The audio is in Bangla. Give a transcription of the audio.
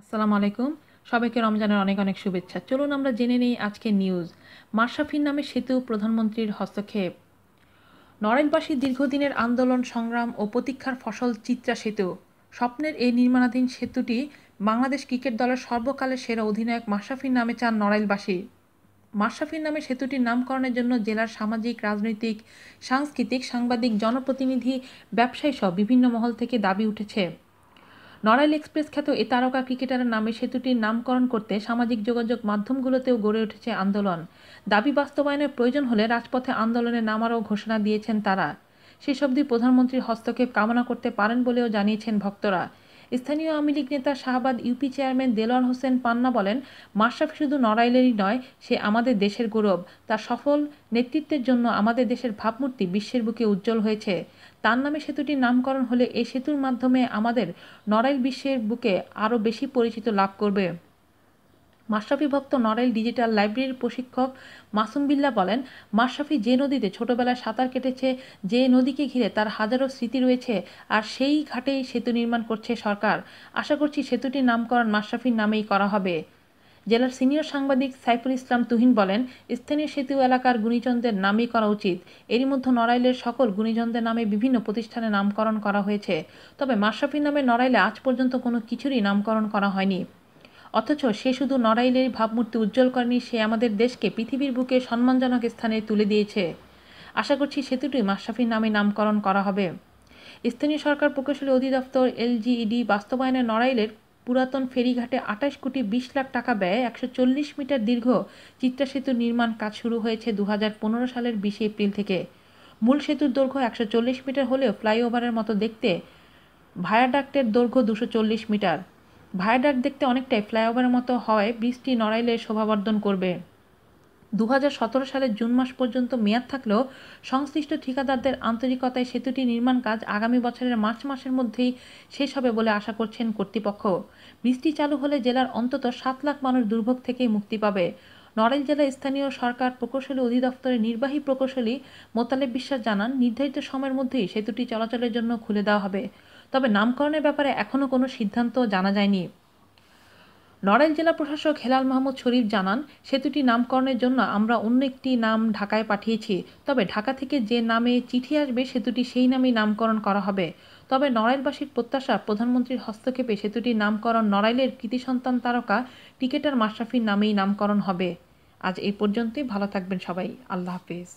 আসসালামু আলাইকুম। সবাইকে রমজানের অনেক অনেক শুভেচ্ছা। চলুন আমরা জেনে নিই আজকের নিউজ। মাশরাফির নামে সেতু, প্রধানমন্ত্রীর হস্তক্ষেপ। নড়াইলবাসীর দীর্ঘদিনের আন্দোলন, সংগ্রাম ও প্রতীক্ষার ফসল চিত্রা সেতু। স্বপ্নের এই নির্মাণাধীন সেতুটি বাংলাদেশ ক্রিকেট দলের সর্বকালের সেরা অধিনায়ক মাশরাফির নামে চান নড়াইলবাসী। মাশরাফির নামে সেতুটির নামকরণের জন্য জেলার সামাজিক, রাজনৈতিক, সাংস্কৃতিক, সাংবাদিক, জনপ্রতিনিধি, ব্যবসায়ী সহ বিভিন্ন মহল থেকে দাবি উঠেছে। নড়াইল এক্সপ্রেস খ্যাত এ তারকা ক্রিকেটারের নামে সেতুটির নামকরণ করতে সামাজিক যোগাযোগ মাধ্যমগুলোতেও গড়ে উঠেছে আন্দোলন। দাবি বাস্তবায়নের প্রয়োজন হলে রাজপথে আন্দোলনে নামারও ঘোষণা দিয়েছেন তারা। শেষ অবধি প্রধানমন্ত্রীর হস্তক্ষেপ কামনা করতে পারেন বলেও জানিয়েছেন ভক্তরা। স্থানীয় আওয়ামী লীগ নেতা শাহবাদ ইউপি চেয়ারম্যান দেলোয়ার হোসেন পান্না বলেন, মাশরাফি শুধু নড়াইলেরই নয়, সে আমাদের দেশের গৌরব। তার সফল নেতৃত্বের জন্য আমাদের দেশের ভাবমূর্তি বিশ্বের বুকে উজ্জ্বল হয়েছে। তার নামে সেতুটির নামকরণ হলে এই সেতুর মাধ্যমে আমাদের নড়াইল বিশ্বের বুকে আরও বেশি পরিচিত লাভ করবে। মাশরাফি ভক্ত নড়াইল ডিজিটাল লাইব্রেরির প্রশিক্ষক মাসুম বিল্লাহ বলেন, মাশরাফি যে নদীতে ছোটবেলায় সাঁতার কেটেছে, যে নদীকে ঘিরে তার হাজারো স্মৃতি রয়েছে, আর সেই ঘাটেই সেতু নির্মাণ করছে সরকার। আশা করছি সেতুটির নামকরণ মাশরাফির নামেই করা হবে। জেলার সিনিয়র সাংবাদিক সাইফুল ইসলাম তুহিন বলেন, স্থানীয় সেতু এলাকার গুণীজনদের নামই করা উচিত। এরই মধ্যে নড়াইলের সকল গুণীজনদের নামে বিভিন্ন প্রতিষ্ঠানে নামকরণ করা হয়েছে। তবে মাশরাফির নামে নড়াইলে আজ পর্যন্ত কোনো কিছুরই নামকরণ করা হয়নি। অথচ সে শুধু নড়াইলের ভাবমূর্তি উজ্জ্বল করেনি, সে আমাদের দেশকে পৃথিবীর বুকে সম্মানজনক স্থানে তুলে দিয়েছে। আশা করছি সেতুটি মাশরাফির নামে নামকরণ করা হবে। স্থানীয় সরকার প্রকৌশলী অধিদপ্তর এলজিইডি বাস্তবায়নে নড়াইলের পুরাতন ফেরিঘাটে ২৮ কোটি ২০ লাখ টাকা ব্যয়ে ১৪০ মিটার দীর্ঘ চিত্রা সেতুর নির্মাণ কাজ শুরু হয়েছে ২০১৫ সালের ২০ এপ্রিল থেকে। মূল সেতুর দৈর্ঘ্য ১৪০ মিটার হলেও ফ্লাইওভারের মতো দেখতে ভায়াডাক্টের দৈর্ঘ্য ২৪০ মিটার। ভায়াডাক্ট দেখতে অনেকটাই ফ্লাইওভারের মতো হওয়ায় ব্রিজটি নড়াইলের শোভাবর্ধন করবে। ২০১৭ সালের জুন মাস পর্যন্ত মেয়াদ থাকলেও সংশ্লিষ্ট ঠিকাদারদের আন্তরিকতায় সেতুটি নির্মাণ কাজ আগামী বছরের মার্চ মাসের মধ্যেই শেষ হবে বলে আশা করছেন কর্তৃপক্ষ। ব্রিজটি চালু হলে জেলার অন্তত ৭ লাখ মানুষ দুর্ভোগ থেকেই মুক্তি পাবে। নড়াইল জেলা স্থানীয় সরকার প্রকৌশলী অধিদপ্তরের নির্বাহী প্রকৌশলী মোতালেব বিশ্বাস জানান, নির্ধারিত সময়ের মধ্যেই সেতুটি চলাচলের জন্য খুলে দেওয়া হবে। তবে নামকরণের ব্যাপারে এখনও কোনো সিদ্ধান্ত জানা যায়নি। নড়াইল জেলা প্রশাসক হেলাল মাহমুদ শরীফ জানান, সেতুটি নামকরণের জন্য আমরা অন্য একটি নাম ঢাকায় পাঠিয়েছি। তবে ঢাকা থেকে যে নামে চিঠি আসবে সেতুটি সেই নামেই নামকরণ করা হবে। তবে নড়াইলবাসীর প্রত্যাশা, প্রধানমন্ত্রীর হস্তক্ষেপে সেতুটির নামকরণ নড়াইলের কৃতি সন্তান তারকা ক্রিকেটার মাশরাফির নামেই নামকরণ হবে। আজ এই পর্যন্তই। ভালো থাকবেন সবাই। আল্লাহ হাফেজ।